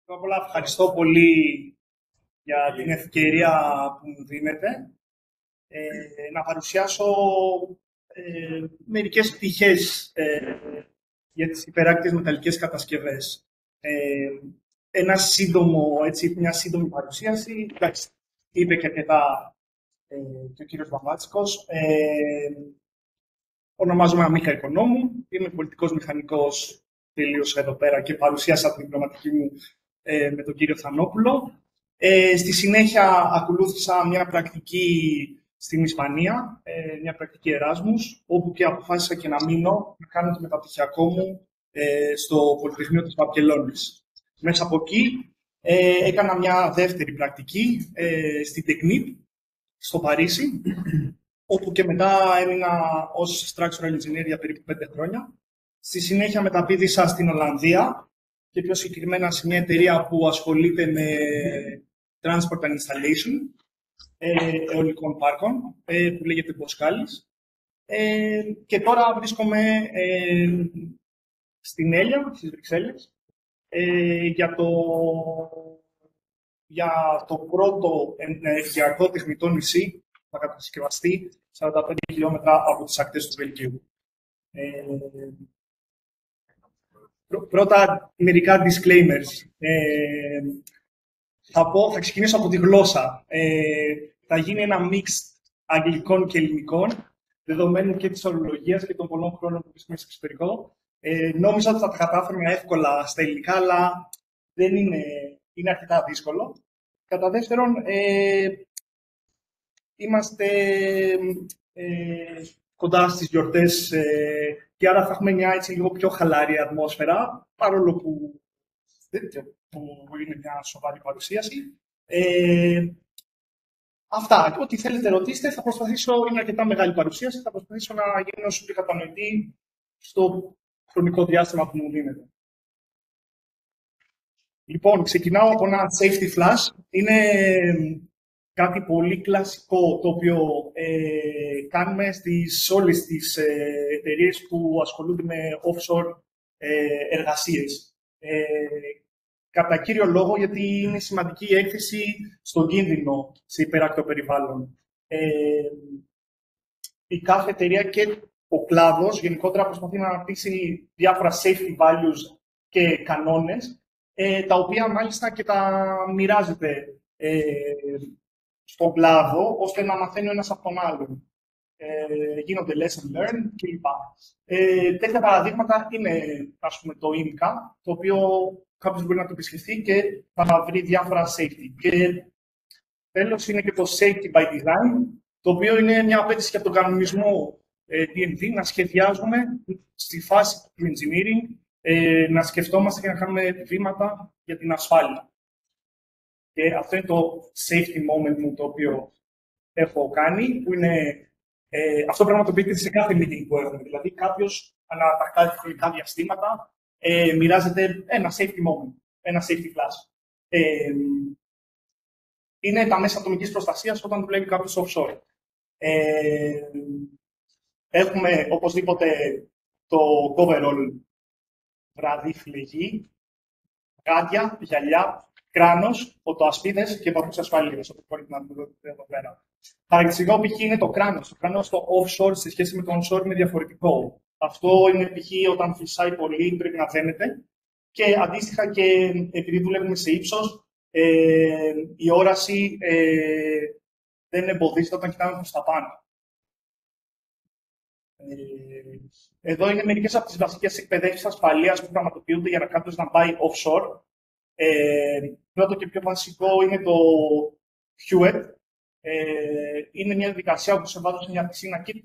Πρώτα απ' όλα ευχαριστώ πολύ για την ευκαιρία που μου δίνετε να παρουσιάσω μερικές πτυχές για τις υπεράκτιες μεταλλικές κατασκευές. Μια σύντομη παρουσίαση. Εντάξει, είπε και αρκετά και ο κύριος Βαμβάτσικος. Ονομάζομαι Μίχα Οικονόμου, είμαι πολιτικός μηχανικός, τελείωσα εδώ πέρα και παρουσίασα την διπλωματική μου με τον κύριο Θανόπουλο. Στη συνέχεια ακολούθησα μια πρακτική στην Ισπανία, μια πρακτική Εράσμους, όπου και αποφάσισα και να μείνω, να κάνω το μεταπτυχιακό μου στο Πολυτεχνείο της Βαρκελόνης. Μέσα από εκεί έκανα μια δεύτερη πρακτική στην Technip, στο Παρίσι, όπου και μετά έμεινα ως structural engineer για περίπου 5 χρόνια. Στη συνέχεια μεταπήδησα στην Ολλανδία και πιο συγκεκριμένα σε μια εταιρεία που ασχολείται με transport and installation αιωλικών πάρκων, που λέγεται Boskalis. Και τώρα βρίσκομαι στην Έλια, στις Βρυξέλλες, για το πρώτο ενεργειακό τεχνητό νησί που θα κατασκευαστεί 45 χιλιόμετρα από τις ακτές του Βελγίου. Πρώτα, μερικά disclaimers. Θα ξεκινήσω από τη γλώσσα. Θα γίνει ένα μίξ αγγλικών και ελληνικών, δεδομένου και της ορολογίας και των πολλών χρόνων που βρίσκομαι στο εξωτερικό. Νόμιζα ότι θα τα κατάφερνα εύκολα στα ελληνικά, αλλά δεν είναι αρκετά δύσκολο. Κατά δεύτερον, είμαστε κοντά στις γιορτές και άρα θα έχουμε μια έτσι λίγο πιο χαλαρή ατμόσφαιρα, παρόλο που είναι μια σοβαρή παρουσίαση. Αυτά. Ό,τι θέλετε ρωτήστε, θα προσπαθήσω, είναι αρκετά μεγάλη παρουσίαση, θα προσπαθήσω να γίνω όσο πιο κατανοητή στο χρονικό διάστημα που μου δίνεται. Λοιπόν, ξεκινάω από ένα safety flash. Είναι κάτι πολύ κλασικό, το οποίο κάνουμε στις όλες τις εταιρείες που ασχολούνται με offshore εργασίες. Κατά κύριο λόγο, γιατί είναι σημαντική η έκθεση στον κίνδυνο σε υπεράκτιο περιβάλλον. Η κάθε εταιρεία και ο κλάδος γενικότερα προσπαθεί να αναπτύξει διάφορα safety values και κανόνες, τα οποία μάλιστα και τα μοιράζεται στον κλάδο, ώστε να μαθαίνει ο ένας από τον άλλον. Γίνονται lesson learned κλπ. Τέτοια παραδείγματα είναι, ας πούμε, το IMCA, το οποίο κάποιος μπορεί να το επισκεφθεί και θα βρει διάφορα safety. Και τέλος είναι και το safety by design, το οποίο είναι μια απέτηση για τον κανονισμό DNV, να σχεδιάζουμε στη φάση του engineering, να σκεφτόμαστε και να κάνουμε βήματα για την ασφάλεια. Και αυτό είναι το safety moment μου, το οποίο έχω κάνει, που είναι αυτό πρέπει να το πείτε σε κάθε meeting που έχουμε. Δηλαδή, κάποιος ανά τα κάθε χρονικά διαστήματα μοιράζεται ένα safety moment, ένα safety flash. Είναι τα μέσα ατομικής προστασίας όταν δουλεύει κάποιος offshore. Έχουμε οπωσδήποτε το coverall, βράδυ, φλεγή, γάντια, γυαλιά, κράνος, φωτοασπίδες και παπούτσια ασφαλείας, όπως μπορείτε να δείτε εδώ πέρα. Χαρακτηριστικό π.χ. είναι το κράνος. Το κράνος στο offshore σε σχέση με το onshore είναι διαφορετικό. Αυτό είναι π.χ. όταν φυσάει πολύ, πρέπει να φαίνεται. Και αντίστοιχα και επειδή δουλεύουμε σε ύψος, η όραση δεν εμποδίζεται όταν κοιτάμε προς τα πάνω. Εδώ είναι μερικές από τις βασικές εκπαιδεύσεις ασφαλείας που πραγματοποιούνται για να κάποιος να πάει offshore. Πρώτο και πιο βασικό είναι το HUET. Είναι μια διαδικασία που σε βάζω σε μια πισίνα και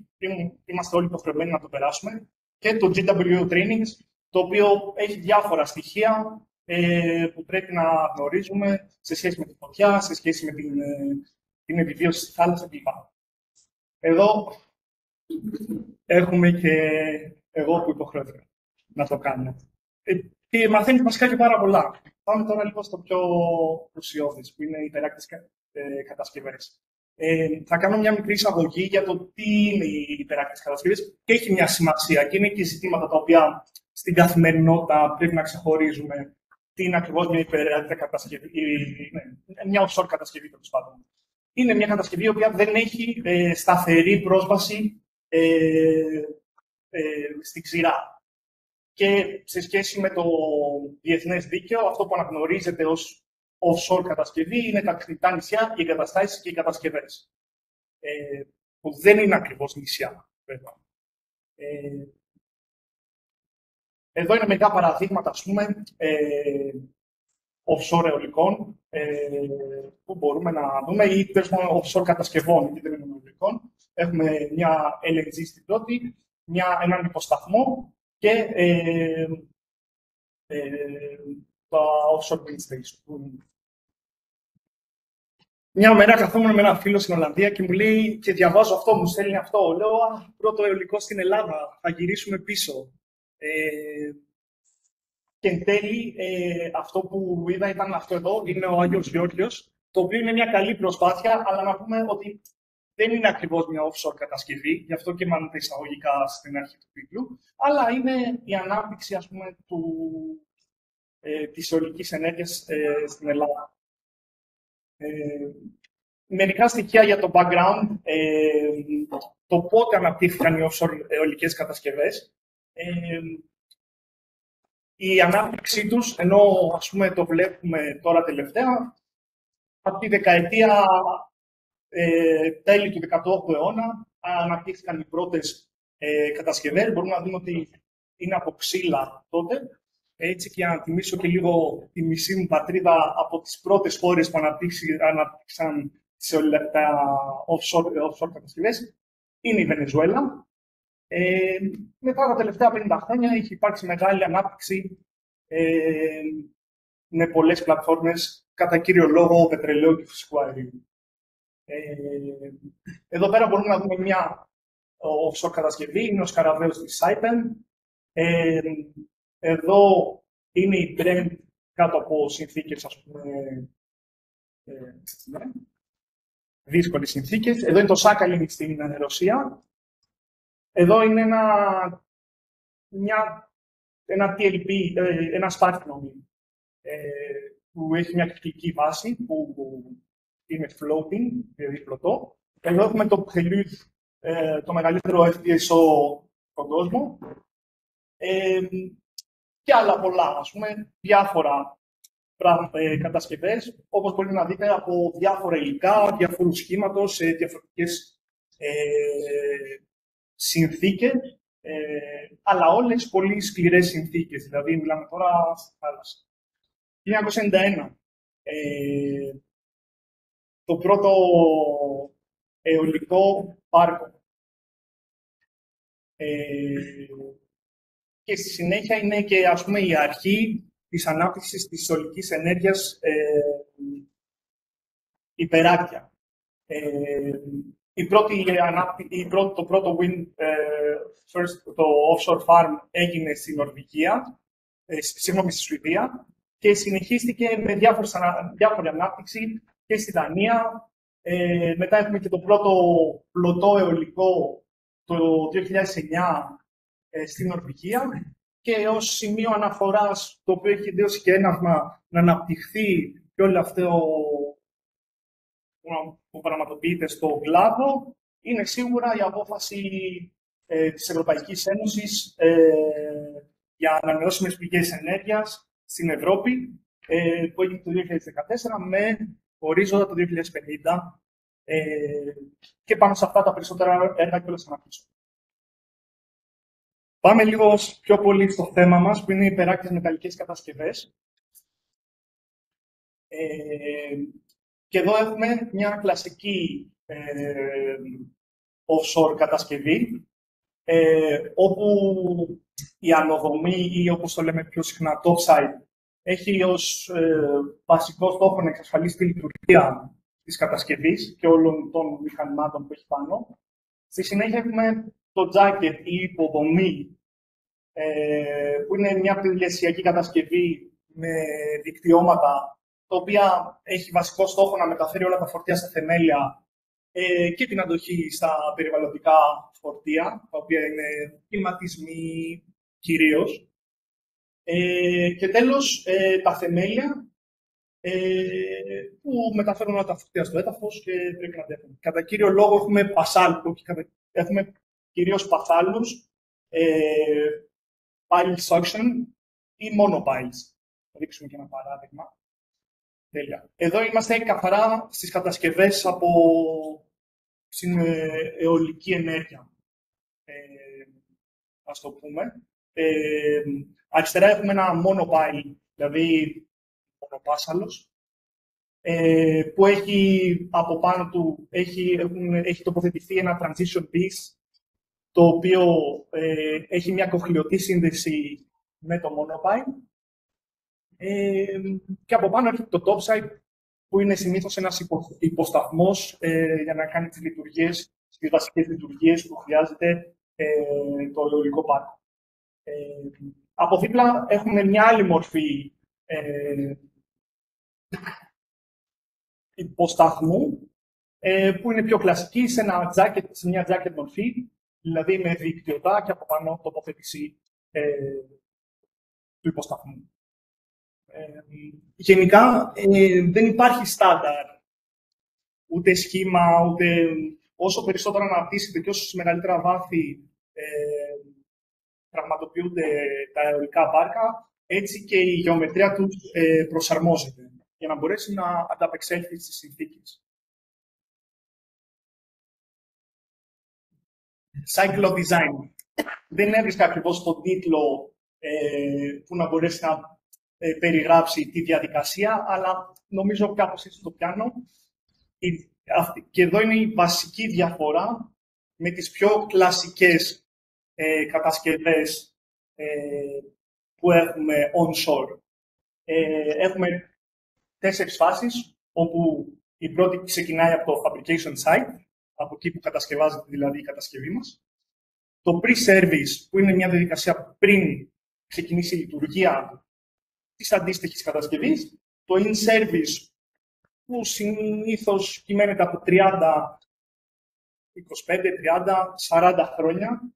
είμαστε όλοι υποχρεωμένοι να το περάσουμε. Και το GW Trainings, το οποίο έχει διάφορα στοιχεία που πρέπει να γνωρίζουμε σε σχέση με τη φωτιά, σε σχέση με την επιβίωση στη θάλασσα κλπ. Εδώ έχουμε και εγώ που υποχρεώθηκα να το κάνω. Και μαθαίνει βασικά και πάρα πολλά. Πάμε τώρα λίγο στο πιο ουσιώδες, που είναι οι υπεράκτιες κατασκευές. Θα κάνω μια μικρή εισαγωγή για το τι είναι οι υπεράκτιες κατασκευές και έχει μια σημασία και είναι και ζητήματα τα οποία στην καθημερινότητα πρέπει να ξεχωρίζουμε τι είναι ακριβώς μια υπερεκτική κατασκευή, μια offshore κατασκευή, τέλος πάντων. Είναι μια κατασκευή η οποία δεν έχει σταθερή πρόσβαση στην ξηρά. Και σε σχέση με το διεθνές δίκαιο, αυτό που αναγνωρίζεται ως offshore κατασκευή είναι τα κρυπτά νησιά, οι εγκαταστάσεις και οι κατασκευές. Που δεν είναι ακριβώς νησιά, βέβαια. Εδώ είναι μερικά παραδείγματα, ας πούμε, offshore αιωλικών που μπορούμε να δούμε ή offshore κατασκευών, γιατί δεν είναι αιωλικών. Έχουμε μια LNG στην πρώτη, έναν υποσταθμό και τα offshore wind station. Μια μέρα καθόμουν με έναν φίλο στην Ολλανδία και μου λέει και διαβάζω αυτό, μου στέλνει αυτό. Λέω, πρώτο αιωλικό στην Ελλάδα, θα γυρίσουμε πίσω. Και εν τέλει, αυτό που είδα ήταν αυτό εδώ, είναι ο Άγιος Γεώργιος, το οποίο είναι μια καλή προσπάθεια, αλλά να πούμε ότι δεν είναι ακριβώς μια offshore κατασκευή, γι' αυτό και μάλλον τα εισαγωγικά στην αρχή του τίτλου, αλλά είναι η ανάπτυξη, ας πούμε, της αιωλικής ενέργειας στην Ελλάδα. Μερικά στοιχεία για το background, το πότε αναπτύχθηκαν οι offshore αιωλικές κατασκευές. Η ανάπτυξή τους, ενώ ας πούμε το βλέπουμε τώρα τελευταία, από τη δεκαετία τέλη του 18ου αιώνα αναπτύχθηκαν οι πρώτες κατασκευές. Μπορούμε να δούμε ότι είναι από ξύλα τότε. Έτσι, και για να τιμήσω και λίγο τη μισή μου πατρίδα, από τις πρώτες χώρες που αναπτύξαν τα offshore κατασκευές είναι η Βενεζουέλα. Μετά τα τελευταία 50 χρόνια έχει υπάρξει μεγάλη ανάπτυξη με πολλές πλατφόρμες, κατά κύριο λόγο πετρελαίου και φυσικού αερίου. Εδώ πέρα μπορούμε να δούμε μια offshore κατασκευή, είναι ο Σκαραβαίος της Σάιπεν. Εδώ είναι η Brent κάτω από συνθήκες, ας πούμε, δύσκολες συνθήκες. Εδώ είναι το Σάκαλιν στην Ρωσία. Εδώ είναι ένα TLP, ένα σπάρτινο που έχει μια κυκλική βάση, που είναι floating, δηλαδή πλωτό. Εδώ έχουμε το Prelude, το μεγαλύτερο FPSO στον κόσμο. Και άλλα πολλά, ας πούμε, διάφορα κατασκευές, όπως μπορείτε να δείτε, από διάφορα υλικά, διαφορούς σχήματος, σε διαφορετικές συνθήκες, αλλά όλες πολύ σκληρές συνθήκες. Δηλαδή, μιλάμε τώρα στη θάλασσα. 1991, το πρώτο αιωλικό πάρκο. Και στη συνέχεια είναι και, ας πούμε, η αρχή της ανάπτυξης της αιωλικής ενέργειας υπεράκτια. Το πρώτο το offshore farm έγινε στη Νορβηγία, στη Σουηδία, και συνεχίστηκε με διάφορη ανάπτυξη και στη Δανία. Μετά έχουμε και το πρώτο πλωτό αιωλικό το 2009 στην Νορβηγία, και ως σημείο αναφοράς, το οποίο έχει δώσει και έναυσμα να αναπτυχθεί και όλο αυτό που πραγματοποιείται στον κλάδο, είναι σίγουρα η απόφαση της Ευρωπαϊκής Ένωσης για ανανεώσιμες πηγές ενέργειας στην Ευρώπη, που έγινε το 2014 με ορίζοντα το 2050, και πάνω σε αυτά τα περισσότερα έργα και όλες αναπτύσσονται. Πάμε λίγο πιο πολύ στο θέμα μας, που είναι οι υπεράκτιες μεταλλικές κατασκευές. Και εδώ έχουμε μια κλασική offshore κατασκευή, όπου η ανοδομή, ή όπως το λέμε πιο συχνά topside, έχει ως βασικό στόχο να εξασφαλίσει τη λειτουργία της κατασκευής και όλων των μηχανημάτων που έχει πάνω. Στη συνέχεια έχουμε το jacket, η υποδομή, που είναι μια πλησιακή κατασκευή με δικτυώματα, τα οποία έχει βασικό στόχο να μεταφέρει όλα τα φορτία στα θεμέλια και την αντοχή στα περιβαλλοντικά φορτία, τα οποία είναι κλιματισμοί κυρίως. Και τέλος, τα θεμέλια που μεταφέρουν όλα τα φορτία στο έδαφος και πρέπει να αντέχουν. Κατά κύριο λόγο έχουμε έχουμε κυρίως παθάλους, pile suction ή μόνο piles. Θα δείξουμε και ένα παράδειγμα. Τέλεια. Εδώ είμαστε καθαρά στις κατασκευές από στην αιωλική ενέργεια, ας το πούμε. Αριστερά έχουμε ένα monopile, δηλαδή μονοπάσαλος, που έχει από πάνω του έχει τοποθετηθεί ένα transition piece, το οποίο έχει μια κοχλιωτή σύνδεση με το monopile. Και από πάνω έρχεται το topside, που είναι συνήθως ένας υποσταθμός για να κάνει τις βασικές λειτουργίες που χρειάζεται το αιωλικό πάρκο. Από δίπλα έχουμε μια άλλη μορφή υποσταθμού, που είναι πιο κλασική, σε μια jacket μορφή, δηλαδή με δικτυωτά και από πάνω τοποθέτηση του υποσταθμού. Γενικά, δεν υπάρχει στάνταρ, ούτε σχήμα, ούτε όσο περισσότερο αναπτύσσεται και όσο μεγαλύτερα βάθη πραγματοποιούνται τα αιωλικά πάρκα, έτσι και η γεωμετρία τους προσαρμόζεται για να μπορέσει να ανταπεξέλθει στις συνθήκες. Cycle of design. Δεν έβρισκα ακριβώς τον τίτλο που να μπορέσει να περιγράψει τη διαδικασία, αλλά νομίζω κάπως έτσι το πιάνω. Και εδώ είναι η βασική διαφορά με τις πιο κλασικές κατασκευές που έχουμε onshore. Έχουμε 4 φάσεις, όπου η πρώτη ξεκινάει από το fabrication site, από εκεί που κατασκευάζεται δηλαδή η κατασκευή μας. Το pre-service, που είναι μια διαδικασία πριν ξεκινήσει η λειτουργία της αντίστοιχης κατασκευής. Το in-service, που συνήθως κυμαίνεται από 30, 25, 30, 40 χρόνια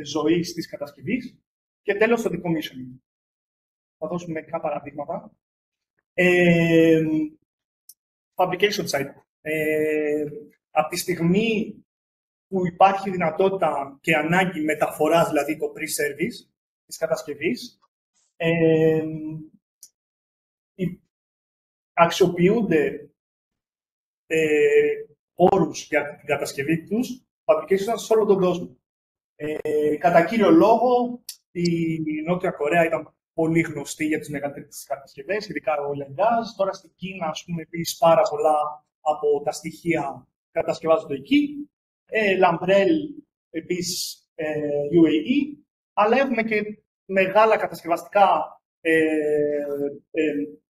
ζωής της κατασκευής. Και τέλος, το decommissioning. Θα δώσουμε μερικά παραδείγματα. Fabrication site. Από τη στιγμή που υπάρχει δυνατότητα και ανάγκη μεταφοράς, δηλαδή το pre-service της κατασκευής, αξιοποιούνται όρους για την κατασκευή τους, fabrication σε όλο τον κόσμο. Κατά κύριο λόγο, η Νότια Κορέα ήταν πολύ γνωστή για τις μεγαλύτερες κατασκευές, ειδικά ο oil and gas. Τώρα στην Κίνα, ας πούμε, επίσης πάρα πολλά από τα στοιχεία κατασκευάζονται εκεί. Lambrel, επίσης UAE, αλλά έχουμε και μεγάλα κατασκευαστικά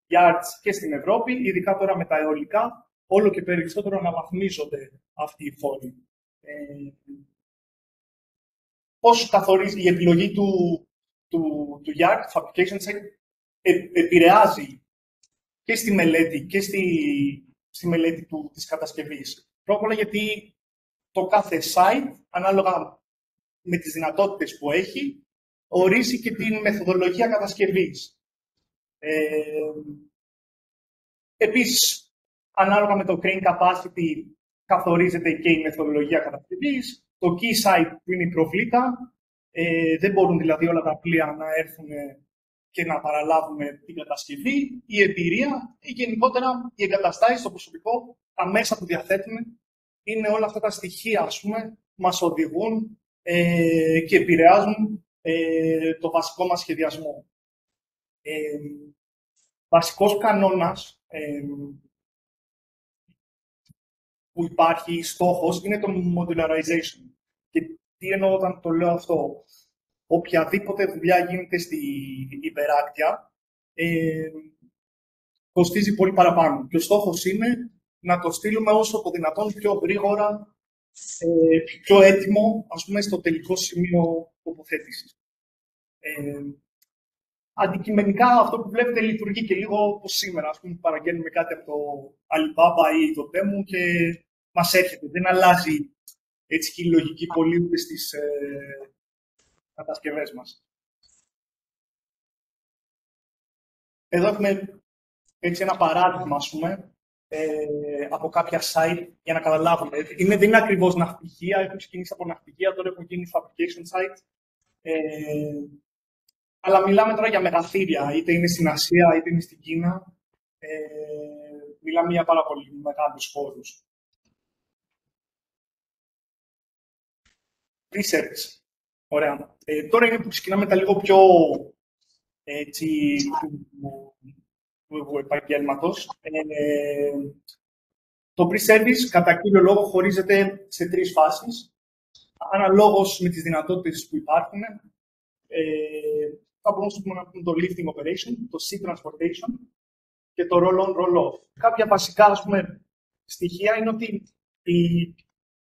yards και στην Ευρώπη, ειδικά τώρα με τα αιωλικά, όλο και περισσότερο αναβαθμίζονται αυτοί οι φόροι. Πώς καθορίζει η επιλογή του yard, του fabrication site, επηρεάζει και στη μελέτη και στη μελέτη της κατασκευής. Πρώτα γιατί το κάθε site, ανάλογα με τις δυνατότητες που έχει, ορίζει και την μεθοδολογία κατασκευής. Επίσης, ανάλογα με το crane capacity, καθορίζεται και η μεθοδολογία κατασκευής. Το key site, που είναι η προβλήτα, δεν μπορούν δηλαδή όλα τα πλοία να έρθουν και να παραλάβουν την κατασκευή. Η εμπειρία ή γενικότερα οι εγκαταστάσεις, το προσωπικό, τα μέσα που διαθέτουμε, είναι όλα αυτά τα στοιχεία, ας πούμε, μας οδηγούν και επηρεάζουν το βασικό μας σχεδιασμό. Βασικός κανόνας που υπάρχει, στόχος, είναι το modularization. Και τι εννοώ όταν το λέω αυτό? Οποιαδήποτε δουλειά γίνεται στη υπεράκτια κοστίζει πολύ παραπάνω. Και ο στόχος είναι να το στείλουμε όσο το δυνατόν πιο γρήγορα, πιο έτοιμο, ας πούμε, στο τελικό σημείο τοποθέτησης. Αντικειμενικά, αυτό που βλέπετε λειτουργεί και λίγο όπως σήμερα. Ας πούμε, παραγγέλνουμε κάτι από το Alibaba ή το Temu και μας έρχεται. Δεν αλλάζει έτσι και η λογική πολύ ούτε στις κατασκευές μας. Εδώ έχουμε έτσι ένα παράδειγμα, ας πούμε, από κάποια site για να καταλάβουμε. Δεν είναι ακριβώς ναυπηγεία, έχουν ξεκινήσει από ναυπηγεία, τώρα έχουν γίνει fabrication site. Αλλά μιλάμε τώρα για μεγαθύρια, είτε είναι στην Ασία, είτε είναι στην Κίνα. Μιλάμε για πάρα πολύ μεγάλους χώρους. Research. Ωραία. Τώρα είναι που ξεκινάμε τα λίγο πιο έτσι, του επαγγέλματος. Το pre-service, κατά κύριο λόγο, χωρίζεται σε 3 φάσεις. Αναλόγως με τις δυνατότητες που υπάρχουν. Θα μπορούσαμε να πούμε το lifting operation, το sea transportation και το roll-on, roll-off. Κάποια βασικά, ας πούμε, στοιχεία είναι ότι η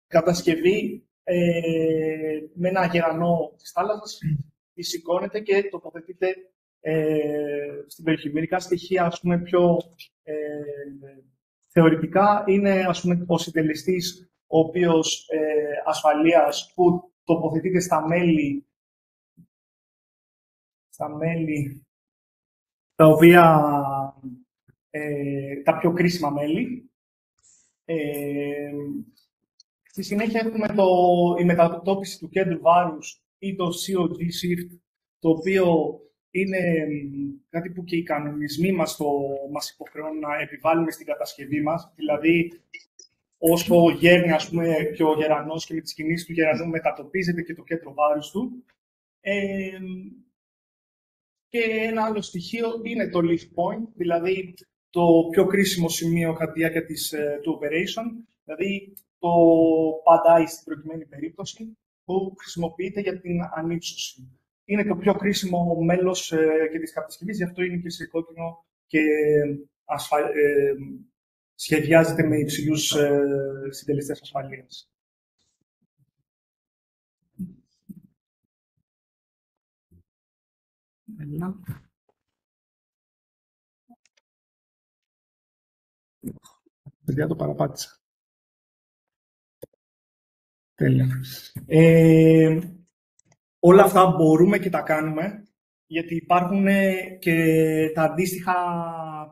κατασκευή με ένα γερανό της θάλασσας σηκώνεται και τοποθετείται στην περιοχή. Μερικά στοιχεία, ας πούμε, πιο θεωρητικά είναι, ας πούμε, ο συντελεστής ο οποίος ασφαλείας που τοποθετείται στα μέλη τα οποία τα πιο κρίσιμα μέλη. Στη συνέχεια έχουμε η μετατόπιση του κέντρου βάρους ή το COG shift, το οποίο είναι κάτι που και οι κανονισμοί μας υποχρεώνουν να επιβάλλουμε στην κατασκευή μας. Δηλαδή, όσο γέρνει, ας πούμε, και ο γερανός και με τις κινήσεις του γερανού μετατοπίζεται και το κέντρο βάρους του. Και ένα άλλο στοιχείο είναι το lift point, δηλαδή το πιο κρίσιμο σημείο κατά τη διάρκεια του operation, δηλαδή το pad eye στην προκειμένη περίπτωση, που χρησιμοποιείται για την ανύψωση. Είναι το πιο κρίσιμο μέλος και της κατασκευής, γι' αυτό είναι και σε κόκκινο και σχεδιάζεται με υψηλούς συντελεστές ασφαλείας. Παιδιά, το παραπάτησα. Τέλεια. Όλα αυτά μπορούμε και τα κάνουμε, γιατί υπάρχουν και τα αντίστοιχα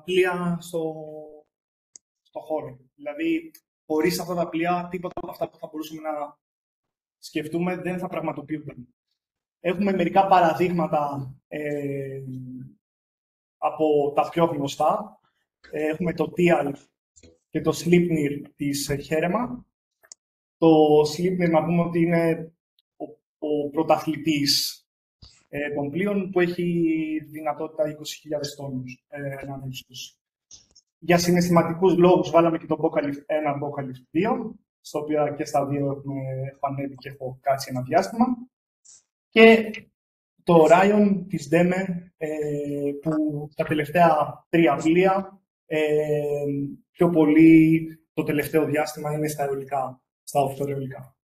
πλοία στο χώρο. Δηλαδή, χωρίς αυτά τα πλοία, τίποτα από αυτά που θα μπορούσαμε να σκεφτούμε δεν θα πραγματοποιούνταν. Έχουμε μερικά παραδείγματα από τα πιο γνωστά. Έχουμε το TIAL και το Sleipnir της Χέρεμα. Το Sleipnir, να πούμε ότι είναι ο πρωταθλητής των πλοίων που έχει δυνατότητα 20.000 τόνους να ανέβει. Για συναισθηματικούς λόγους βάλαμε και ένα Bocalift 2, στο οποίο και στα δύο έχουμε ανέβει και έχω κάτσει ένα διάστημα. Και το Orion της DEME, που τα τελευταία 3 πλοία, πιο πολύ το τελευταίο διάστημα είναι στα αιωλικά, στα offshore αιωλικά.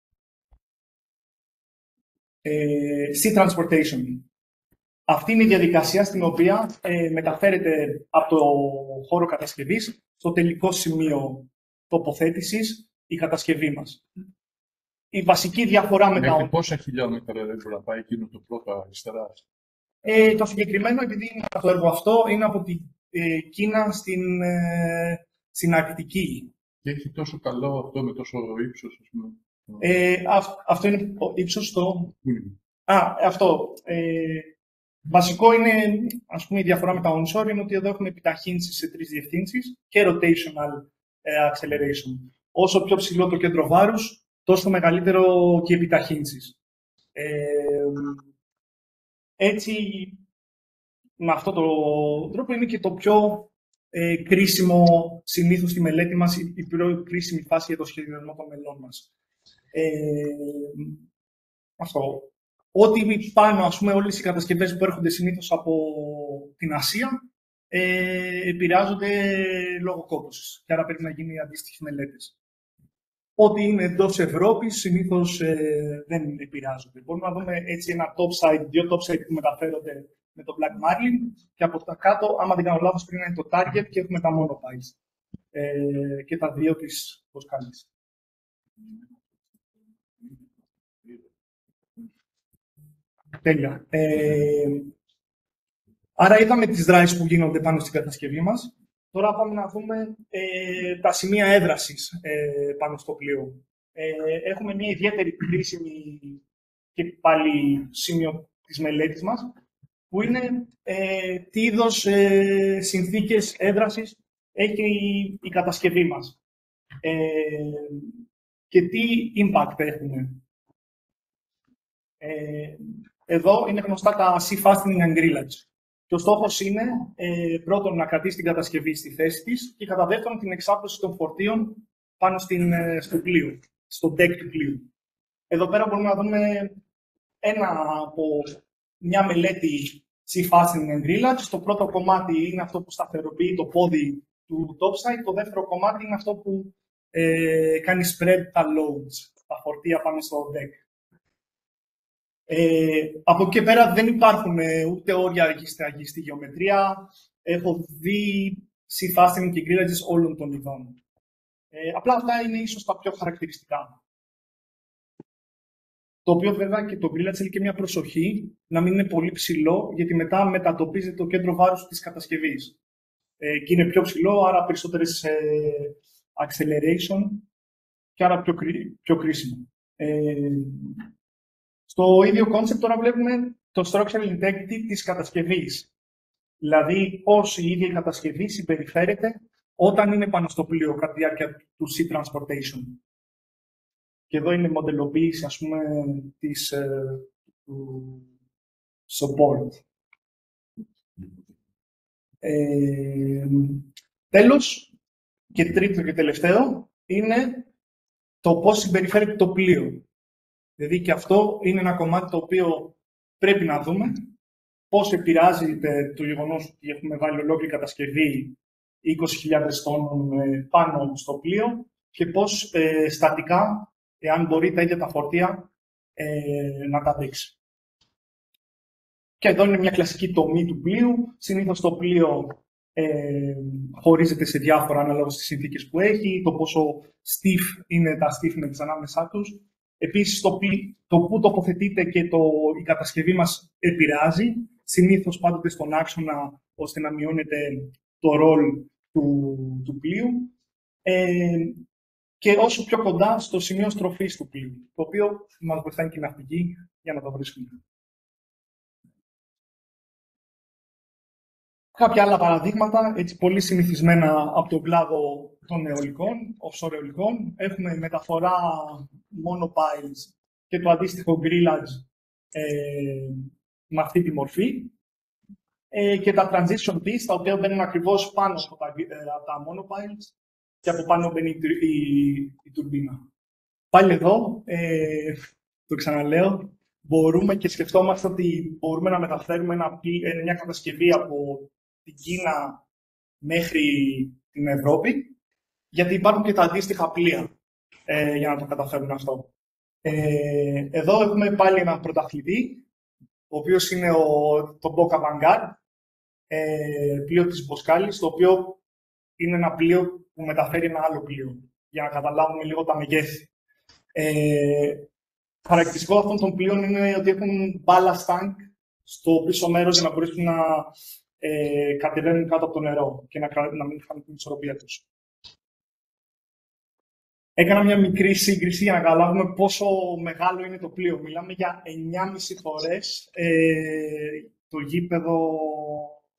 Sea transportation. Αυτή είναι η διαδικασία στην οποία μεταφέρεται από το χώρο κατασκευής στο τελικό σημείο τοποθέτησης η κατασκευή μας. Η βασική διαφορά με τα... Πόσα χιλιόμετρα δεν μπορεί να πάει εκείνο το πρώτο αριστερά? Το συγκεκριμένο, επειδή είναι το έργο αυτό, είναι από την Κίνα στην Αρκτική. Και έχει τόσο καλό αυτό με τόσο ύψος, ας πούμε. Αυτό είναι ύψος το... αυτό. Βασικό είναι, ας πούμε, η διαφορά με τα onshore είναι ότι εδώ έχουμε επιταχύνσεις σε 3 διευθύνσεις και rotational acceleration. Όσο πιο ψηλό το κέντρο βάρους, τόσο μεγαλύτερο και οι επιταχύνσεις. Έτσι, με αυτόν τον τρόπο είναι και το πιο κρίσιμο συνήθως στη μελέτη μας, η πιο κρίσιμη φάση για το σχεδιασμό των μελών μας. Αυτό. Ό,τι πάνω, ας πούμε, όλες οι κατασκευές που έρχονται συνήθως από την Ασία, επηρεάζονται λόγω κόπωσης. Και άρα πρέπει να γίνει αντίστοιχες μελέτες. Ό,τι είναι εντός Ευρώπης, συνήθως δεν επηρεάζονται. Μπορούμε να δούμε έτσι ένα topside, 2 topside που μεταφέρονται με το Black Marlin και από τα κάτω, άμα δεν κάνω λάθος, πριν είναι το Target και έχουμε τα monopiles. Και τα 2 της Βοσκάλης. Τέλεια. Άρα είδαμε τις δράσεις που γίνονται πάνω στην κατασκευή μας. Τώρα πάμε να δούμε τα σημεία έδρασης πάνω στο πλοίο. Έχουμε μια ιδιαίτερη κρίσιμη και πάλι σημείο της μελέτης μας, που είναι τι είδος συνθήκες έδρασης έχει η κατασκευή μας και τι impact έχουν. Εδώ είναι γνωστά τα sea fastening and grillage. Και ο στόχος είναι πρώτον να κρατήσει την κατασκευή στη θέση της και κατά δεύτερον την εξάπλωση των φορτίων πάνω στο πλοίο, στο deck του πλοίου. Εδώ πέρα μπορούμε να δούμε μια μελέτη sea fastening and grillage. Το πρώτο κομμάτι είναι αυτό που σταθεροποιεί το πόδι του topside. Το δεύτερο κομμάτι είναι αυτό που κάνει spread τα loads, τα φορτία πάνω στο deck. Από εκεί και πέρα δεν υπάρχουν ούτε όρια αργή στη γεωμετρία. Έχω δει sea fastening και grillages όλων των ειδών. Απλά αυτά είναι ίσως τα πιο χαρακτηριστικά. Το οποίο βέβαια και το grillage θέλει και μια προσοχή να μην είναι πολύ ψηλό, γιατί μετά μετατοπίζεται το κέντρο βάρους της κατασκευής. Και είναι πιο ψηλό, άρα περισσότερες acceleration και άρα πιο κρίσιμο. Στο ίδιο concept τώρα βλέπουμε το structural integrity της κατασκευής. Δηλαδή πώς η ίδια η κατασκευή συμπεριφέρεται όταν είναι πάνω στο πλοίο κατά τη διάρκεια του sea transportation. Και εδώ είναι η μοντελοποίηση, ας πούμε, του support. Τέλος, και τρίτο και τελευταίο, είναι το πώς συμπεριφέρεται το πλοίο. Δηλαδή και αυτό είναι ένα κομμάτι το οποίο πρέπει να δούμε. Πώς επηρεάζεται το γεγονός ότι έχουμε βάλει ολόκληρη κατασκευή 20.000 τόνων πάνω στο πλοίο και πώς στατικά, εάν μπορεί τα ίδια τα φορτία, να τα δείξει. Και εδώ είναι μια κλασική τομή του πλοίου. Συνήθως το πλοίο χωρίζεται σε διάφορα ανάλογα στις συνθήκες που έχει, το πόσο stiff είναι τα stiffness ανάμεσά τους. Επίσης, το πού τοποθετείται και η κατασκευή μας επηρεάζει, συνήθως πάντοτε στον άξονα, ώστε να μειώνεται το ρόλ του πλοίου. Και όσο πιο κοντά στο σημείο στροφής του πλοίου, το οποίο μας βοηθάει και η ναυπηγή για να το βρίσκουμε. Κάποια άλλα παραδείγματα, έτσι πολύ συνηθισμένα από τον κλάδο των αιωλικών, offshore αιωλικών. Έχουμε μεταφορά monopiles και το αντίστοιχο grillage με αυτή τη μορφή. Και τα transition piece, τα οποία μπαίνουν ακριβώς πάνω από τα monopiles και από πάνω μπαίνει η τουρμπίνα. Πάλι εδώ, το ξαναλέω, μπορούμε και σκεφτόμαστε ότι μπορούμε να μεταφέρουμε μια κατασκευή από την Κίνα μέχρι την Ευρώπη, γιατί υπάρχουν και τα αντίστοιχα πλοία για να το καταφέρουν αυτό. Εδώ έχουμε πάλι έναν πρωταθλητή, ο οποίος είναι το Boca Vanguard, πλοίο της Μποσκάλης, το οποίο είναι ένα πλοίο που μεταφέρει ένα άλλο πλοίο, για να καταλάβουμε λίγο τα μεγέθη. Χαρακτηριστικό αυτών των πλοίων είναι ότι έχουν ballast tank στο πίσω μέρος για να μπορέσουν να κατεβαίνουν κάτω από το νερό και να μην χάνουν την ισορροπία τους. Έκανα μια μικρή σύγκριση για να καταλάβουμε πόσο μεγάλο είναι το πλοίο. Μιλάμε για 9,5 φορές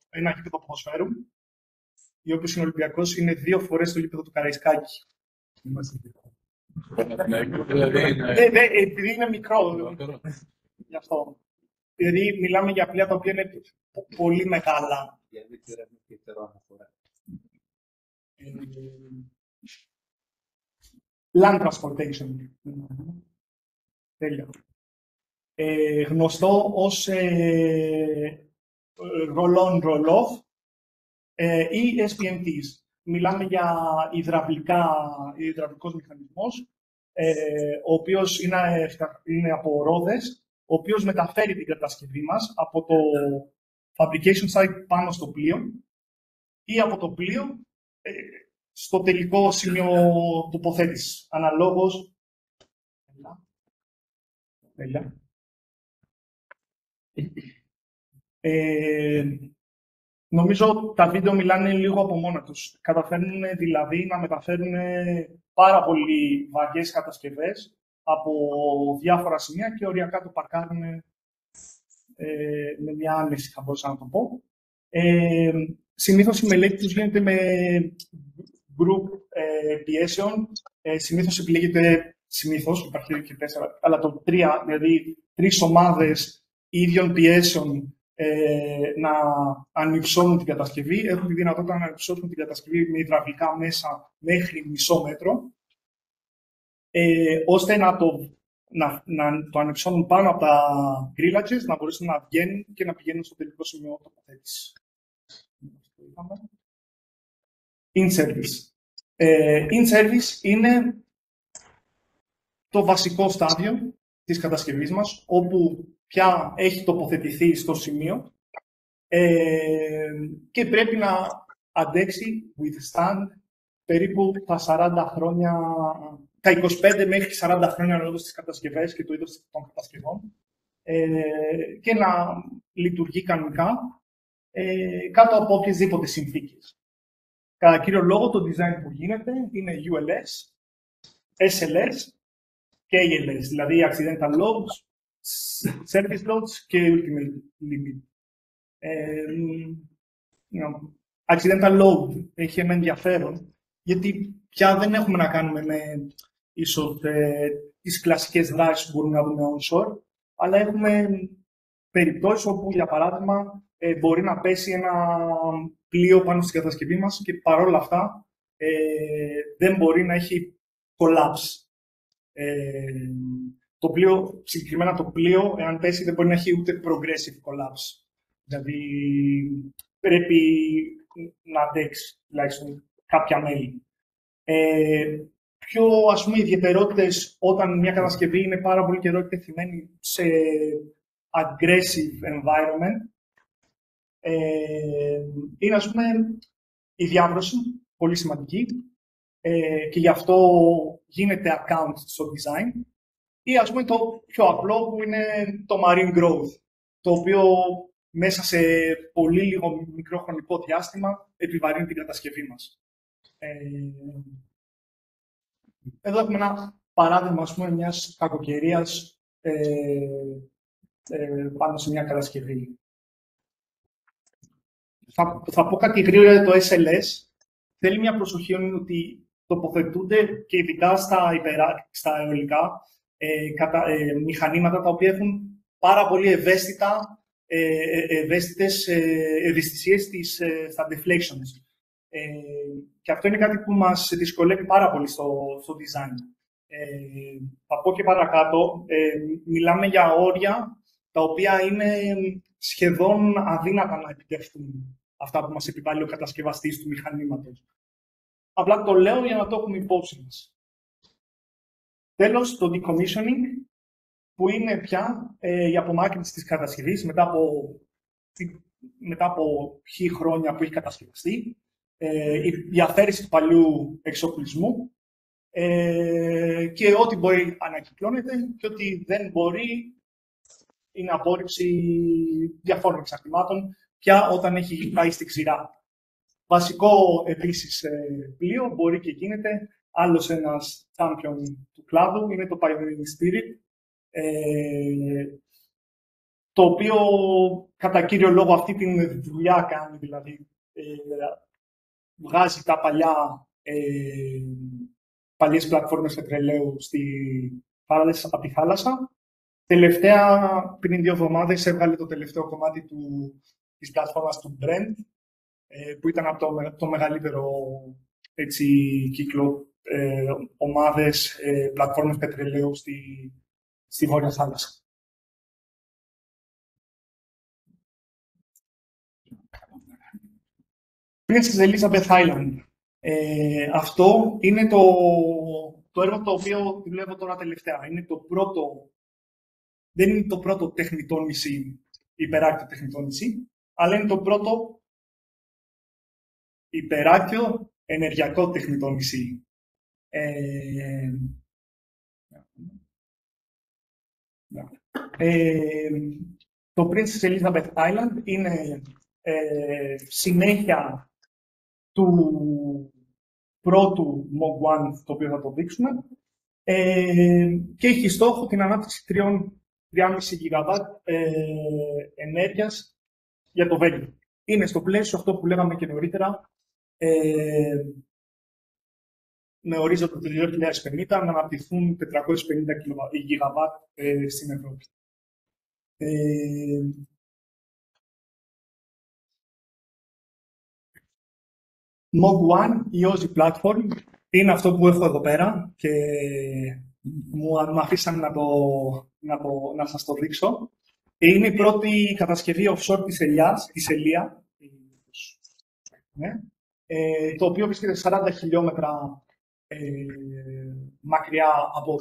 ένα γήπεδο ποδοσφαίρου, ή όποιος είναι Ολυμπιακός, είναι 2 φορές το γήπεδο του Καραϊσκάκη. Επειδή είναι μικρό, γι' αυτό. Δηλαδή, μιλάμε για πλοία τα οποία είναι πολύ μεγάλα. Land transportation. Τέλεια. Γνωστό ως roll-on, roll-off ή SPMTs. Μιλάμε για υδραυλικός μηχανισμός, ο οποίος είναι από ρόδες, ο οποίος μεταφέρει την κατασκευή μας από το fabrication site πάνω στο πλοίο ή από το πλοίο στο τελικό σημείο τοποθέτησης. Αναλόγως. Νομίζω τα βίντεο μιλάνε λίγο από μόνα τους. Καταφέρνουν δηλαδή να μεταφέρουν πάρα πολύ βαριές κατασκευές από διάφορα σημεία και οριακά το παρκάρουν με μια άνεση, θα μπορούσα να το πω. Συνήθως η μελέτη τους γίνεται με group πιέσεων. Συνήθως επιλέγεται, υπάρχει και 4, αλλά το 3, δηλαδή 3 ομάδες ίδιων πιέσεων να ανυψώνουν την κατασκευή. Έχουν τη δυνατότητα να ανυψώσουν την κατασκευή με υδραυλικά μέσα μέχρι μισό μέτρο, ώστε να το ανυψώνουν πάνω από τα γκρίλατζες, να μπορέσουν να βγαίνουν και να πηγαίνουν στο τελικό σημείο τοποθέτηση. In-service. In-service είναι το βασικό στάδιο της κατασκευής μας, όπου πια έχει τοποθετηθεί στο σημείο και πρέπει να αντέξει, withstand, περίπου τα 40 χρόνια, τα 25 μέχρι 40 χρόνια ανάλογα στις κατασκευές και το είδος των κατασκευών και να λειτουργεί κανονικά κάτω από οποιασδήποτε συνθήκες. Κατά κύριο λόγο, το design που γίνεται είναι ULS, SLS και ALS, δηλαδή accidental loads, service loads και ultimate limit. Accidental load έχει ένα ενδιαφέρον, γιατί πια δεν έχουμε να κάνουμε με ίσως τις κλασικές δράσεις που μπορούμε να δούμε onshore, αλλά έχουμε περιπτώσεις όπου, για παράδειγμα, μπορεί να πέσει ένα πλοίο πάνω στην κατασκευή μας και παρόλα αυτά δεν μπορεί να έχει collapse. Συγκεκριμένα το πλοίο, εάν πέσει, δεν μπορεί να έχει ούτε progressive collapse. Δηλαδή, πρέπει να αντέξει τουλάχιστον κάποια μέλη. Πιο, ας πούμε, ιδιαιτερότητες όταν μια κατασκευή είναι πάρα πολύ καιρό εκτεθειμένη σε aggressive environment, είναι, ας πούμε, η διάβρωση, πολύ σημαντική, και γι' αυτό γίνεται account στο design. Ή, ας πούμε, το πιο απλό που είναι το marine growth, το οποίο μέσα σε πολύ λίγο μικρό χρονικό διάστημα επιβαρύνει την κατασκευή μας. Εδώ έχουμε ένα παράδειγμα, ας πούμε, μιας κακοκαιρίας πάνω σε μια κατασκευή. Θα πω κάτι γρήγορα για το SLS. Θέλει μια προσοχή ότι τοποθετούνται και ειδικά στα αερολικά μηχανήματα τα οποία έχουν πάρα πολύ ευαίσθητες ευαισθησίες στα deflections. Και αυτό είναι κάτι που μας δυσκολεύει πάρα πολύ στο design. Θα πω και παρακάτω, μιλάμε για όρια τα οποία είναι σχεδόν αδύνατα να επιτευχθούν, αυτά που μας επιβάλλει ο κατασκευαστής του μηχανήματος. Απλά το λέω για να το έχουμε υπόψη μας. Τέλος, το decommissioning, που είναι πια η απομάκρυνση της κατασκευής μετά από χι χρόνια που έχει κατασκευαστεί, η αφαίρεση του παλιού εξοπλισμού και ό,τι μπορεί ανακυκλώνεται και ό,τι δεν μπορεί είναι απόρριψη διαφόρων εξαρτημάτων πια όταν έχει πάει στη ξηρά. Βασικό επίσης πλοίο μπορεί και γίνεται άλλος ένας champion του κλάδου, είναι το Pioneering Spirit, το οποίο κατά κύριο λόγο αυτή την δουλειά κάνει, δηλαδή βγάζει τα παλιές πλατφόρμες πετρελαίου από τη θάλασσα. Τελευταία, πριν 2 εβδομάδες, έβγαλε το τελευταίο κομμάτι της πλατφόρμας του Brent, που ήταν από το μεγαλύτερο κύκλο ομάδες πλατφόρμες πετρελαίου στη Βόρεια Θάλασσα. Princess Elizabeth Island. Αυτό είναι το έργο το οποίο δουλεύω τώρα τελευταία. Είναι δεν είναι το πρώτο τεχνητό νησί, υπεράκτιο τεχνητό νησί, αλλά είναι το πρώτο υπεράκτιο ενεργειακό τεχνητό νησί. Το Princess Elizabeth Island είναι συνέχεια του πρώτου MOG1, το οποίο θα το δείξουμε, και έχει στόχο την ανάπτυξη 3,5 GW ενέργειας για το Βέλγιο. Είναι στο πλαίσιο αυτό που λέγαμε και νωρίτερα, με ορίζοντα το 2050 να αναπτυχθούν 450 GW στην Ευρώπη. MOG1, η Aussie Platform, είναι αυτό που έχω εδώ πέρα και μου αφήσαν να σας το δείξω. Είναι η πρώτη κατασκευή offshore της Ελία, το οποίο βρίσκεται 40 χιλιόμετρα μακριά από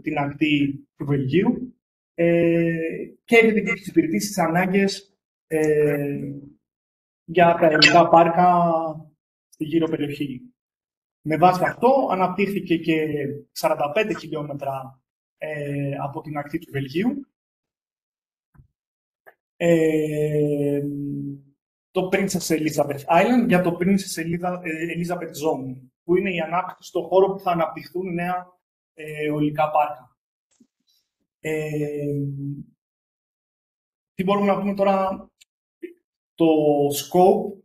την ακτή του Βελγίου και έρχεται και εξυπηρετήσει τις ανάγκες για τα ελληνικά πάρκα στη γύρω περιοχή. Με βάση αυτό αναπτύχθηκε και 45 χιλιόμετρα από την ακτή του Βελγίου. Το Princess Elizabeth Island για το Princess Elizabeth Zone, που είναι η ανάπτυξη στον χώρο που θα αναπτυχθούν νέα αιωλικά πάρκα. Τι μπορούμε να πούμε τώρα, το scope,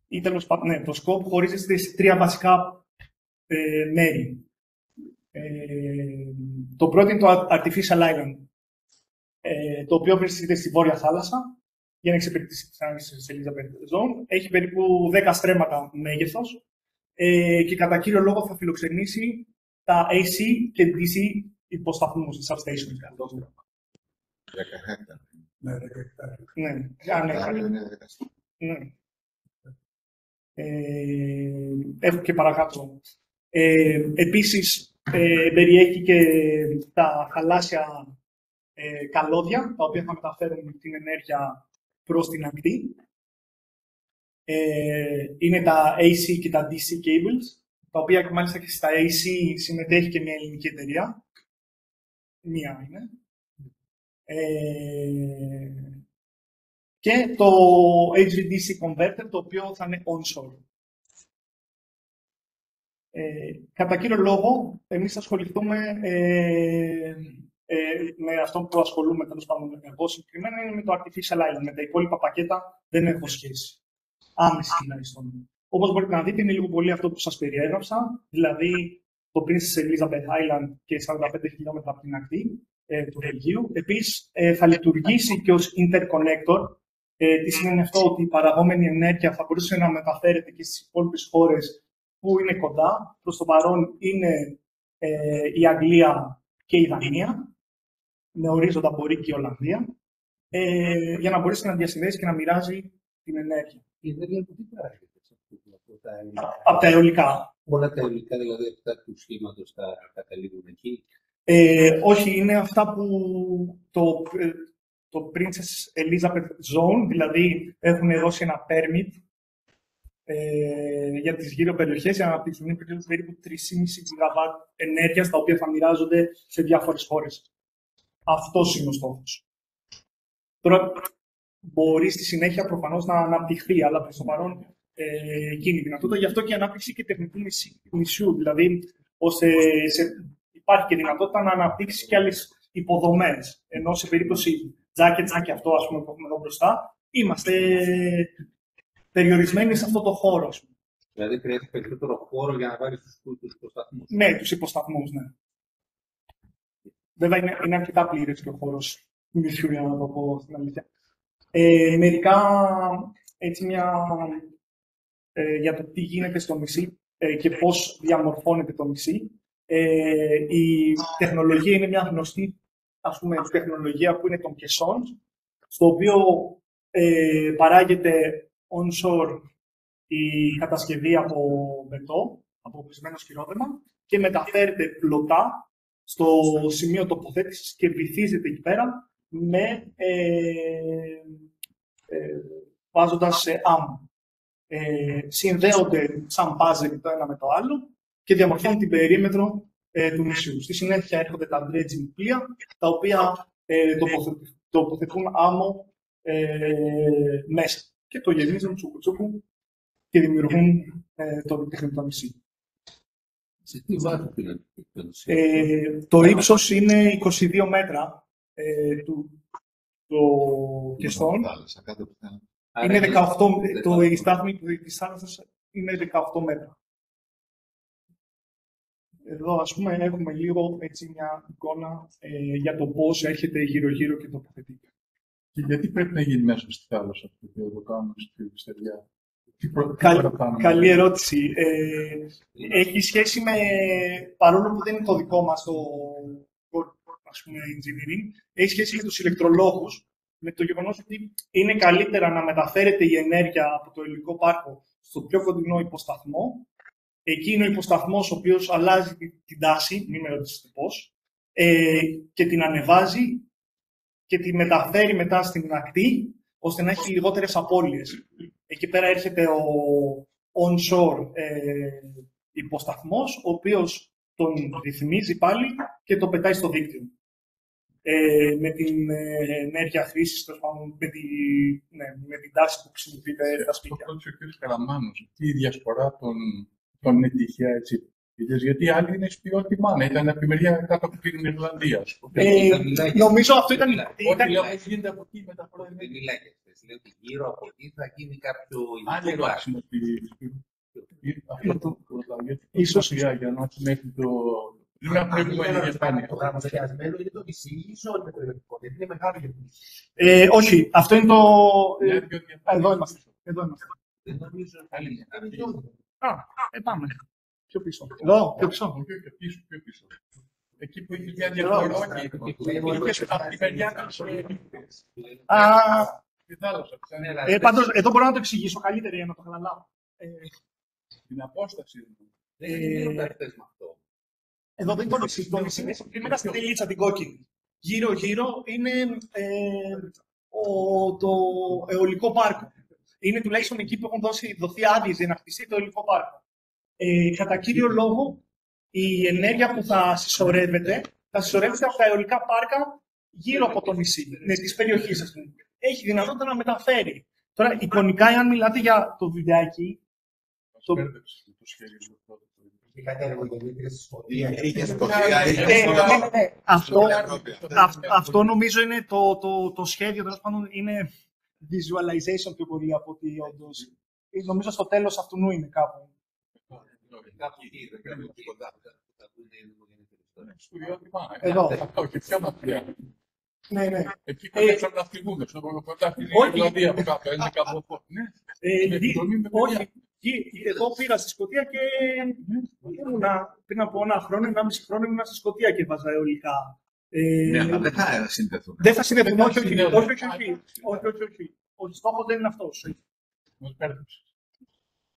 ή τέλος πάντων, ναι, το scope χωρίζεται σε τρία βασικά μέρη. Το πρώτο είναι το Artificial Island, το οποίο βρίσκεται στη Βόρεια Θάλασσα, για να εξυπηρετήσει τις ανάγκες της Elizabeth Zone. Έχει περίπου 10 στρέμματα μέγεθος και κατά κύριο λόγο θα φιλοξενήσει τα AC και DC υποσταθμούς της substations. 10 χέκταρ. Ναι, 10 χέκταρ. Ναι. Έχω και παρακάτω. Επίσης, περιέχει και τα θαλάσσια καλώδια, τα οποία θα μεταφέρουν την ενέργεια προς την ακτή. Είναι τα AC και τα DC cables, τα οποία μάλιστα και στα AC συμμετέχει και μια ελληνική εταιρεία. Μία είναι. Και το HVDC converter, το οποίο θα είναι onshore. Κατά κύριο λόγο, εμείς ασχοληθούμε με αυτό που ασχολούμαι, τέλος πάντων, εγώ συγκεκριμένα, είναι με το Artificial Island. Με τα υπόλοιπα πακέτα δεν έχω σχέση. Άμεση τουλάχιστον. Όπως μπορείτε να δείτε, είναι λίγο πολύ αυτό που σας περιέγραψα, δηλαδή το Princess Elizabeth Island και 45 χιλιόμετρα από την ακτή του Βελγίου. Επίσης, θα λειτουργήσει και ως interconnector. Τι σημαίνει αυτό? Ότι η παραγόμενη ενέργεια θα μπορούσε να μεταφέρεται και στις υπόλοιπες χώρες που είναι κοντά. Προς το παρόν είναι η Αγγλία και η Δανία, με ορίζοντα μπορεί και η Ολλανδία, για να μπορέσει να διασυνδέσει και να μοιράζει την ενέργεια. Η ενέργεια από τι πράγματι? Από τα αιωλικά. Όλα τα αιωλικά, δηλαδή αυτά του σχήματος, τα καταλήγουν εκεί. Όχι, είναι αυτά που το Princess Elizabeth Zone, δηλαδή έχουν δώσει ένα permit για τις γύρω περιοχές για να αναπτύξουν περίπου 3,5 GW ενέργειας, τα οποία θα μοιράζονται σε διάφορες χώρες. Αυτός είναι ο στόχος. Τώρα, μπορεί στη συνέχεια προφανώς να αναπτυχθεί, αλλά προς το παρόν γίνει η δυνατότητα. Γι' αυτό και η ανάπτυξη και τεχνικού νησιού, δηλαδή ώστε υπάρχει και δυνατότητα να αναπτύξει και άλλες υποδομές. Ενώ σε περίπτωση τζάκι αυτό, ας πούμε, που έχουμε εδώ μπροστά, είμαστε περιορισμένοι σε αυτό το χώρο. Δηλαδή χρειάζεται περισσότερο χώρο για να βάλει τους υποσταθμούς. Ναι, τους υποσταθμούς, ναι. Βέβαια είναι αρκετά πλήρης και ο χώρος του νησιού, για να το πω στην αλήθεια. Μερικά, έτσι για το τι γίνεται στο νησί και πώς διαμορφώνεται το νησί. Η τεχνολογία είναι μια γνωστή, ας πούμε, τεχνολογία που είναι των κεσών, στο οποίο παράγεται onshore η κατασκευή από μπετό, από πεσμένο σκυρόδεμα, και μεταφέρεται πλωτά στο σημείο τοποθέτησης και βυθίζεται εκεί πέρα βάζοντας άμμο. Συνδέονται σαν puzzle το ένα με το άλλο και διαμορφώνουν την περίμετρο του νησιού. Στη συνέχεια έρχονται τα dredging πλοία, τα οποία τοποθετούν άμμο μέσα. Και το γεμίζουν τσουκουτσούκου και δημιουργούν το τεχνητό νησί. Σε τι βάθος είναι το νησί? Το ύψος είναι 22 μέτρα το κεστόν. Είναι 18, η στάθμη της θάλασσας είναι 18 μέτρα. Εδώ, ας πούμε, έχουμε λίγο έτσι μια εικόνα για το πώς έρχεται γύρω-γύρω και τοποθετείται. Και γιατί πρέπει να γίνει μέσα στη θάλασσα αυτό και το κάνουμε στη στεριά? Καλή ερώτηση. Έχει σχέση με, παρόλο που δεν είναι το δικό μας το ας πούμε, engineering, έχει σχέση με τους ηλεκτρολόγους, με το γεγονός ότι είναι καλύτερα να μεταφέρεται η ενέργεια από το υλικό πάρκο στο πιο κοντινό υποσταθμό. Εκεί είναι ο υποσταθμός ο οποίος αλλάζει την τάση, μην με ρωτήσετε πώς, και την ανεβάζει και τη μεταφέρει μετά στην ακτή, ώστε να έχει λιγότερες απώλειες. Εκεί πέρα έρχεται ο onshore υποσταθμός, ο οποίος τον ρυθμίζει πάλι και το πετάει στο δίκτυο. Με την ενέργεια χρήσης, με την τάση που χρησιμοποιείται στα σπίτια. Αυτό ο κ. Καραμάνος, αυτή η διασπορά των είναι τυχαία έτσι. Γιατί άλλοι είναι σπιώτη μάνα, ήταν από τη μεριά κάτω από την Ιρλανδία. Νομίζω αυτό ήταν. Ό,τι γίνεται από εκεί μεταφορά. Δεν μιλάει για αυτές. Λέει ότι γύρω από εκεί θα γίνει κάποιο Άλλο αυτό το ίσως για να συνέχει το. Είναι ένα προηγούμενο διαφάνεια. Το γραμματεριασμένο είναι το νησί ή ζώνη μετεωρολογικό, γιατί είναι μεγάλο για το νησί. Όχι, αυτό είναι το. Εδώ είμαστε. Δεν νομίζω ότι Πάμε. Πιο πίσω. Εδώ, πιο πίσω. Πιο πίσω. Εκεί που είχε μια διαφορά. Από τη μεριά τη θάλασσα. Πάντως, εδώ μπορώ να το εξηγήσω καλύτερα για να το καταλάβω. Την απόσταση. δεν είναι αυτές με αυτό. Εδώ δεν είναι το νησί. Το νησί είναι συγκεκριμένα στην τελίτσα την κόκκινη. Γύρω-γύρω είναι το αιωλικό πάρκο. Είναι τουλάχιστον εκεί που έχουν δοθεί άδειες για να χτιστεί το αιωλικό πάρκο. Κατά κύριο λόγο, η ενέργεια που θα συσσωρεύεται από τα αιωλικά πάρκα γύρω από το νησί, της περιοχής, ας πούμε. Έχει δυνατότητα να μεταφέρει. Τώρα, εικονικά, αν μιλάτε για το βιντεάκι. Αυτό νομίζω είναι το σχέδιο, τέλος πάντων είναι visualization πιο πολύ από ότι όντως. Νομίζω στο τέλος αυτού είναι κάπου. Εδώ. Όχι, πιο μακριά. Ναι. Εκεί πρέπει να φυγούμε, κοντά στην Ιρλανδία από κάπου. Όχι. Εγώ πήγα στη Σκωτία και ήμουνα πριν από ένα χρόνο, 1,5 χρόνο ήμουνα στη Σκωτία και βάζα αιωλικά. Ναι, αλλά δεν θα συνδεθούν. Δεν θα συνδεθούν, όχι. Ο στόχος δεν είναι αυτός. Μας πέρδεψες.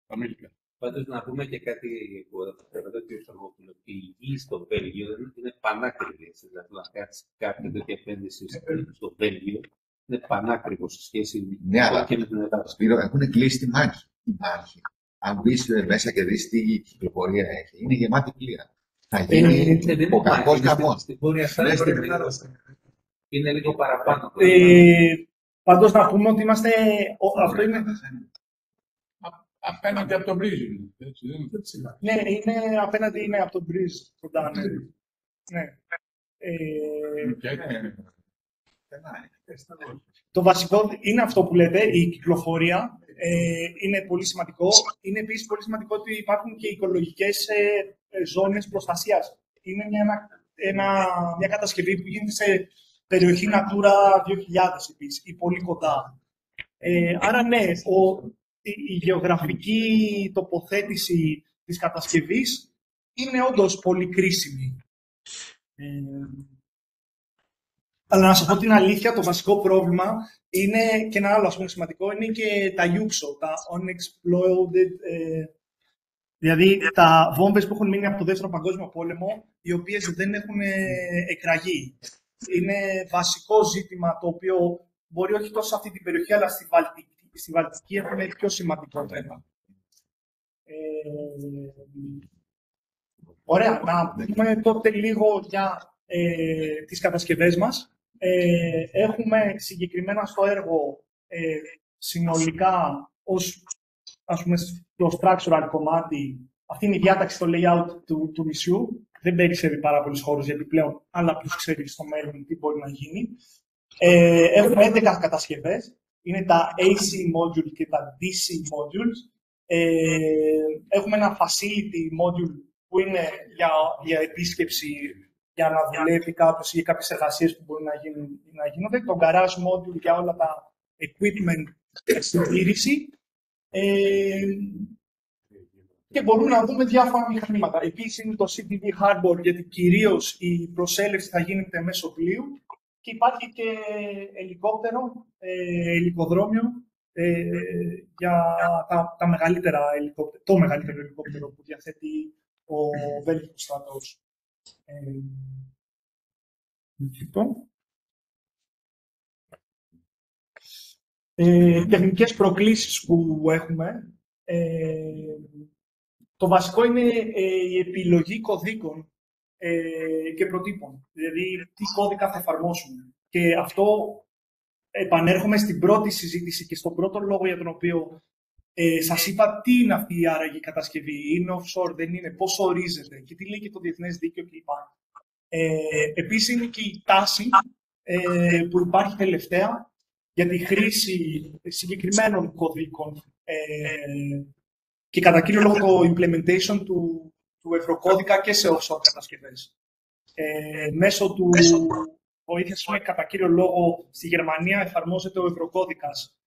Αμήλικα. Πάντως να πούμε και κάτι που εδώ και ότι η γη στο Βέλγιο είναι πανάκριβη. Δηλαδή να κάνει κάποια τέτοια επένδυση στο Βέλγιο είναι πανάκριβο σε σχέση και με την Ελλάδα. Σπύρο, έχουν κλείσει τη μάχη. Αν μπεις μέσα και δεις τι κυκλοφορία έχει, είναι γεμάτη πλοία. Θα γίνει ο κακός καμπός. Στην Βόρεια Θάλασσα είναι λίγο παραπάνω. Πάντως να πούμε ότι είμαστε. Αυτό είναι. Απέναντι από τον Μπρίζ. Ναι, είναι απέναντι από τον Μπρίζ. Κοντά, ναι. Το βασικό είναι αυτό που λέτε, η κυκλοφορία. Είναι πολύ σημαντικό. Είναι επίσης πολύ σημαντικό ότι υπάρχουν και οικολογικές ζώνες προστασίας. Είναι μια κατασκευή που γίνεται σε περιοχή Natura 2000 επίσης, ή πολύ κοντά. Άρα ναι, η γεωγραφική τοποθέτηση της κατασκευής είναι όντως πολύ κρίσιμη. Αλλά να σας πω την αλήθεια, το βασικό πρόβλημα είναι και ένα άλλο ας πούμε, σημαντικό, είναι και τα UXO, τα unexploded, δηλαδή τα βόμβες που έχουν μείνει από το Δεύτερο Παγκόσμιο Πόλεμο, οι οποίες δεν έχουν εκραγεί. Είναι βασικό ζήτημα το οποίο μπορεί όχι τόσο σε αυτή την περιοχή, αλλά στη Βαλτική έχουμε πιο σημαντικό θέμα. Ωραία, να πούμε τότε λίγο για τις κατασκευές μας. έχουμε συγκεκριμένα στο έργο συνολικά ως, ας πούμε, το structural κομμάτι, αυτή είναι η διάταξη, το layout του νησιού. Δεν περισσεύει πάρα πολλούς χώρους, γιατί πλέον άλλα ποιος ξέρει στο μέλλον τι μπορεί να γίνει. Έχουμε 11 κατασκευές. Είναι τα AC module και τα DC modules. Έχουμε ένα facility module που είναι για επίσκεψη, για να δουλεύει κάποιος ή για κάποιες εργασίες που μπορούν να γίνονται. Το garage module για όλα τα equipment συντήρηση. Και μπορούμε να δούμε διάφορα μηχανήματα. Επίσης είναι το CTV Harbor, γιατί κυρίως η προσέλευση θα γίνεται μέσω πλοίου. Και υπάρχει και ελικοδρόμιο για τα μεγαλύτερα ελικόπτερα, το μεγαλύτερο ελικόπτερο που διαθέτει ο Βέλγικος στρατός. Τεχνικές προκλήσεις που έχουμε. Το βασικό είναι η επιλογή κωδίκων και προτύπων. Δηλαδή, τι κώδικα θα εφαρμόσουμε. Και αυτό επανέρχομαι στην πρώτη συζήτηση και στον πρώτο λόγο για τον οποίο σας είπα τι είναι αυτή η άραγη κατασκευή. Είναι offshore, δεν είναι, πώς ορίζεται και τι λέει και το διεθνές δίκαιο κλπ. Επίσης, είναι και η τάση που υπάρχει τελευταία για τη χρήση συγκεκριμένων κωδίκων και κατά κύριο λόγο το implementation του ευρωκώδικα και σε offshore κατασκευές. Μέσω του βοήθειας, κατά κύριο λόγο, στη Γερμανία εφαρμόζεται ο ευρωκώδικας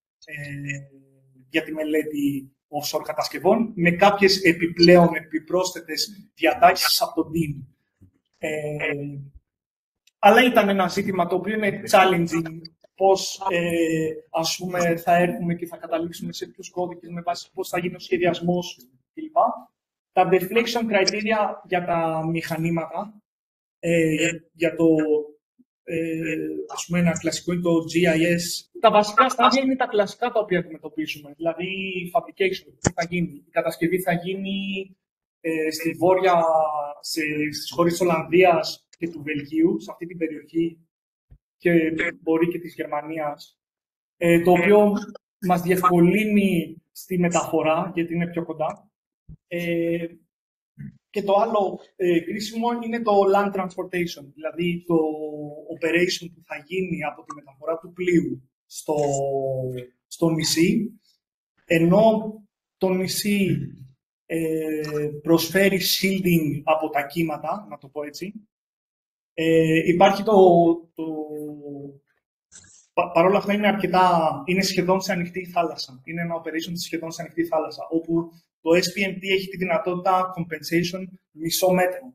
για τη μελέτη offshore κατασκευών, με κάποιες επιπλέον επιπρόσθετες διατάξεις από τον DIN. Αλλά ήταν ένα ζήτημα το οποίο είναι challenging, πώς ας πούμε, θα έρθουμε και θα καταλήξουμε σε ποιους κώδικες, με βάση πώς θα γίνει ο σχεδιασμός κλπ. Τα deflection criteria για τα μηχανήματα, για το ας πούμε, ένα κλασικό είναι το GIS. Τα βασικά στάδια είναι τα κλασικά τα οποία αντιμετωπίσουμε. Δηλαδή, η fabrication, τι θα γίνει. Η κατασκευή θα γίνει στη βόρεια, στις χώρες της Ολλανδίας και του Βελγίου, σε αυτή την περιοχή και μπορεί και της Γερμανίας, το οποίο μας διευκολύνει στη μεταφορά, γιατί είναι πιο κοντά. Και το άλλο κρίσιμο είναι το land transportation, δηλαδή το operation που θα γίνει από τη μεταφορά του πλοίου στο νησί, ενώ το νησί προσφέρει shielding από τα κύματα, να το πω έτσι. Υπάρχει παρόλα αυτά είναι σχεδόν σε ανοιχτή θάλασσα. Είναι ένα operation σχεδόν σε ανοιχτή θάλασσα, όπου το SPMT έχει τη δυνατότητα compensation μισό μέτρο.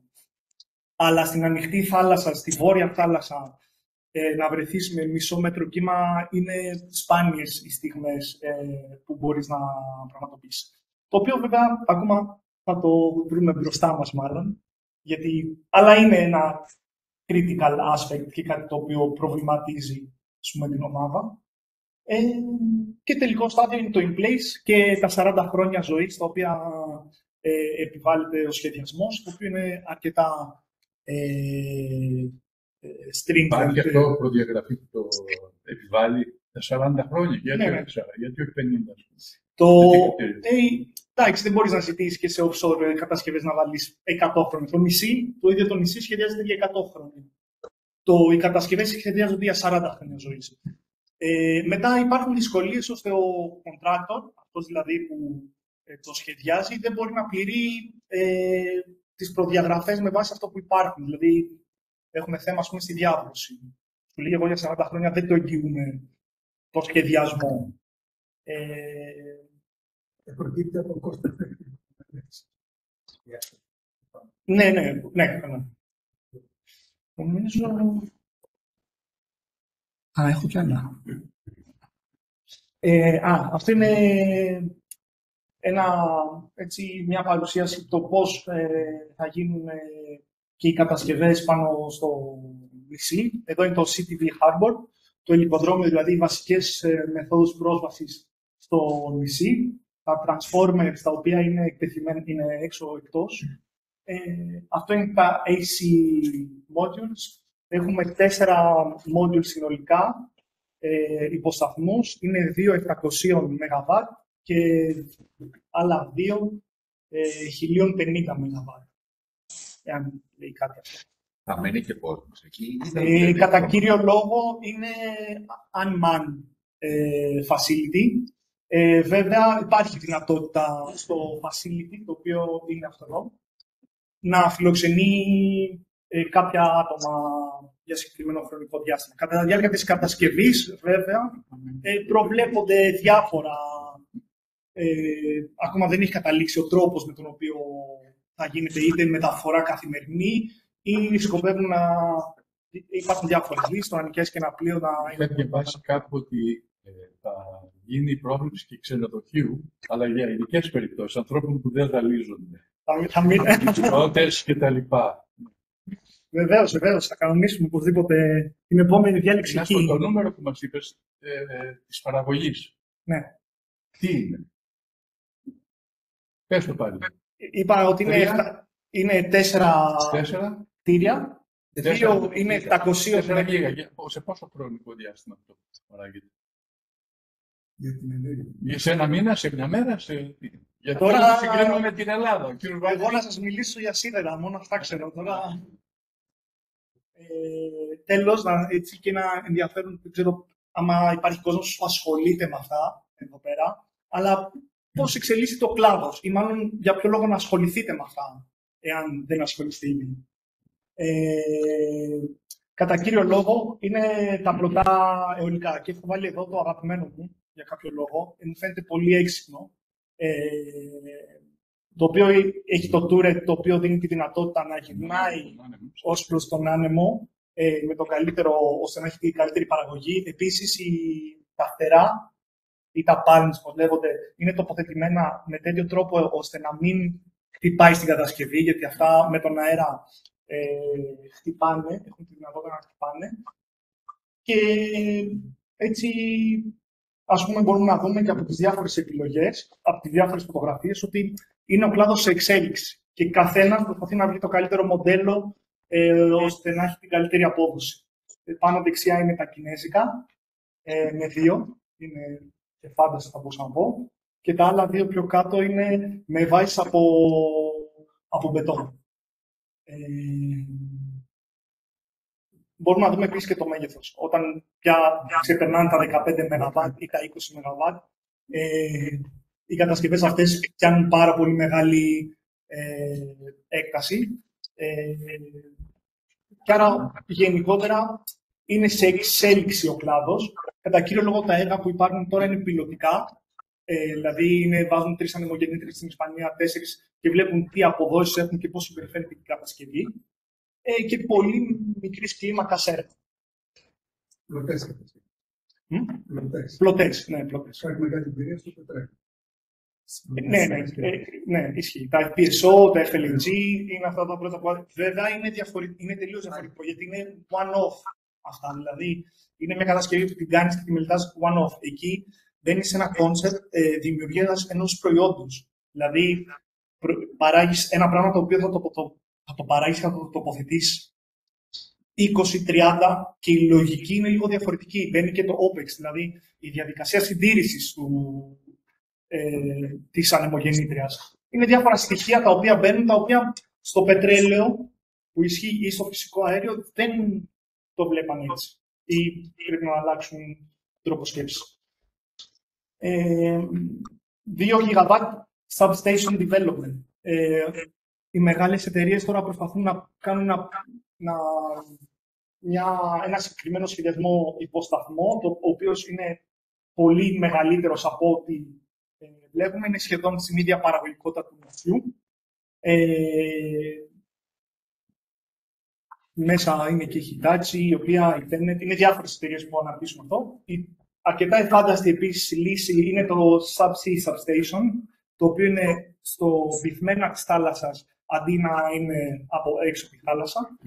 Αλλά στην ανοιχτή θάλασσα, στη βόρεια θάλασσα, να βρεθείς με μισό μέτρο κύμα είναι σπάνιες οι στιγμές που μπορείς να πραγματοποιήσεις. Το οποίο βέβαια ακόμα θα το βρούμε μπροστά μας μάλλον, αλλά είναι ένα critical aspect και κάτι το οποίο προβληματίζει την ομάδα. Και τελικό στάδιο είναι το in place και τα 40 χρόνια ζωής, τα οποία επιβάλλεται ο σχεδιασμός, το οποίο είναι αρκετά stringent. Υπάρχει αυτό προδιαγραφή που το επιβάλλει τα 40 χρόνια, γιατί όχι 50. Εντάξει, δεν μπορείς να ζητήσεις και σε offshore κατασκευές να βάλεις 100 χρόνια. Το ίδιο το νησί σχεδιάζεται για 100 χρόνια. Οι κατασκευές σχεδιάζονται για 40 χρόνια ζωής. Μετά υπάρχουν δυσκολίες ώστε ο contractor, αυτός δηλαδή που το σχεδιάζει, δεν μπορεί να πληρεί τις προδιαγραφές με βάση αυτό που υπάρχουν. Δηλαδή, έχουμε θέμα, ας πούμε, στη διάβρωση. Σου λέει, εγώ για 40 χρόνια δεν το εγγυούμε το σχεδιασμό. Προκύπτει από το κόστος. Ναι. Νομίζω... έχω κι άλλα. Αυτό είναι μια παρουσίαση το πώς θα γίνουν και οι κατασκευές πάνω στο νησί. Εδώ είναι το CTV Harbor, το ελικοδρόμιο, δηλαδή οι βασικές μεθόδους πρόσβασης στο νησί. Τα transformers, τα οποία είναι έξω εκτός. Αυτό είναι τα AC modules. Έχουμε 4 modules συνολικά, υποσταθμούς. Είναι 2.700 ΜΒ και άλλα 2 1.050 ΜΒ. Εάν λέει κάτι αυτό. Θα μένει και κόσμος εκεί. Κατά κύριο λόγο είναι unmanned facility. Βέβαια υπάρχει δυνατότητα στο facility, το οποίο είναι αυτονό, να φιλοξενεί κάποια άτομα για συγκεκριμένο χρονικό διάστημα. Κατά τη διάρκεια της κατασκευής, βέβαια, προβλέπονται διάφορα. Ακόμα δεν έχει καταλήξει ο τρόπος με τον οποίο θα γίνεται είτε μεταφορά καθημερινή ή σκοπεύουν να υπάρχουν διάφορες λύσεις, το να νοικιάσει και ένα πλοίο να... Είχα διαβάσει κάπου ότι θα γίνει η πρόβλεψη και ξενοδοχείου, αλλά για ειδικές περιπτώσεις, ανθρώπων που δεν δαλίζονται. Μητρότητες και τα λοιπά. Βεβαίως, θα κανονίσουμε οπωσδήποτε την επόμενη διάλεξη εκεί. Το νούμερο που μας είπες της παραγωγής. Ναι. Τι είναι? Πες το πάλι. Είπα ότι είναι 4 κτίρια. 2 είναι 700 γίγα. Σε πόσο χρονικό διάστημα αυτό παράγεται? Για την ενέργεια. Σε ένα μήνα, σε μια μέρα, γιατί τώρα συγκρίνουμε με την Ελλάδα. Εγώ να σας μιλήσω για σίδερα, μόνο αυτά ξέρω. Τώρα, τέλος, έτσι και ένα ενδιαφέρον, δεν ξέρω άμα υπάρχει κόσμος που ασχολείται με αυτά εδώ πέρα, αλλά πώς εξελίσσεται ο κλάδος ή μάλλον για ποιο λόγο να ασχοληθείτε με αυτά, εάν δεν ασχολείστε ήδη. Κατά κύριο λόγο είναι τα πλωτά αιωλικά και έχω βάλει εδώ το αγαπημένο μου για κάποιο λόγο. Μου φαίνεται πολύ έξυπνο. Το οποίο έχει το turret, το οποίο δίνει τη δυνατότητα να γυρνάει ως προς τον άνεμο με το καλύτερο, ώστε να έχει την καλύτερη παραγωγή. Επίσης, τα φτερά ή τα palms, όπως λέγονται, είναι τοποθετημένα με τέτοιο τρόπο ώστε να μην χτυπάει στην κατασκευή, γιατί αυτά με τον αέρα χτυπάνε, έχουν τη δυνατότητα να χτυπάνε. Και έτσι, ας πούμε, μπορούμε να δούμε και από τις διάφορες επιλογές, από τις διάφορες φωτογραφίες, ότι είναι ο κλάδος σε εξέλιξη και καθένας προσπαθεί να βρει το καλύτερο μοντέλο ώστε να έχει την καλύτερη απόδοση. Πάνω δεξιά είναι τα κινέζικα, με 2, είναι και φάνταση θα μπορούσα να πω, και τα άλλα 2 πιο κάτω είναι με βάσεις από μπετόν. Μπορούμε να δούμε επίσης και το μέγεθος. Όταν πια ξεπερνάνε τα 15 ΜΒ ή τα 20 ΜΒ, οι κατασκευές αυτές πιάνουν πάρα πολύ μεγάλη έκταση. Και άρα γενικότερα είναι σε εξέλιξη ο κλάδος. Κατά κύριο λόγο τα έργα που υπάρχουν τώρα είναι πιλωτικά. Δηλαδή βάζουν 3 ανεμογεννήτριες στην Ισπανία, 4 και βλέπουν τι αποδόσεις έχουν και πώς συμπεριφέρεται η κατασκευή. Και πολύ μικρής κλίμακας έργα. Πλωτές. Ναι, πλωτές. Υπάρχει μεγάλη εμπειρία στο πετρέλαιο. Ναι, ισχύει. Τα FPSO, τα FLNG είναι αυτά τα πρώτα που. Βέβαια είναι τελείως διαφορετικό, γιατί είναι one-off αυτά. Δηλαδή είναι μια κατασκευή που την κάνεις και τη μελετάς one-off. Εκεί μπαίνεις σε ένα κόνσεπτ δημιουργίας ενός προϊόντος. Δηλαδή παράγεις ένα πράγμα το οποίο θα το παράγεις και θα το τοποθετείς 20-30 και η λογική είναι λίγο διαφορετική. Μπαίνει και το OPEX, δηλαδή η διαδικασία συντήρησης της ανεμογεννήτριας. Είναι διάφορα στοιχεία τα οποία μπαίνουν, τα οποία στο πετρέλαιο που ισχύει ή στο φυσικό αέριο δεν το βλέπαν έτσι ή πρέπει να αλλάξουν τρόπο σκέψης. 2 GW substation development. Οι μεγάλες εταιρείες τώρα προσπαθούν να κάνουν ένα συγκεκριμένο σχεδιασμό υποσταθμό, ο οποίος είναι πολύ μεγαλύτερος από ό,τι βλέπουμε. Είναι σχεδόν στην ίδια παραγωγικότητα του νοσιού. Μέσα είναι και η Hitachi, η οποία είναι διάφορες εταιρείες που αναπτύσσουν αυτό. Αρκετά εφάνταστη επίσης λύση είναι το Subsea Substation, το οποίο είναι στο βυθμένα της θάλασσας, αντί να είναι από έξω από τη θάλασσα.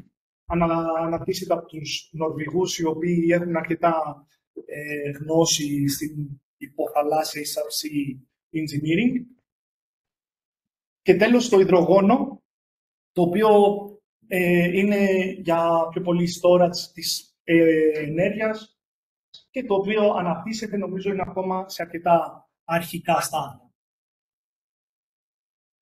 Αναπτύσσεται από τους Νορβηγούς, οι οποίοι έχουν αρκετά γνώση στην υποθαλάσσια subsea engineering. Και τέλος το υδρογόνο, το οποίο είναι για πιο πολύ storage της ενέργειας και το οποίο αναπτύσσεται, νομίζω είναι ακόμα σε αρκετά αρχικά στάδια.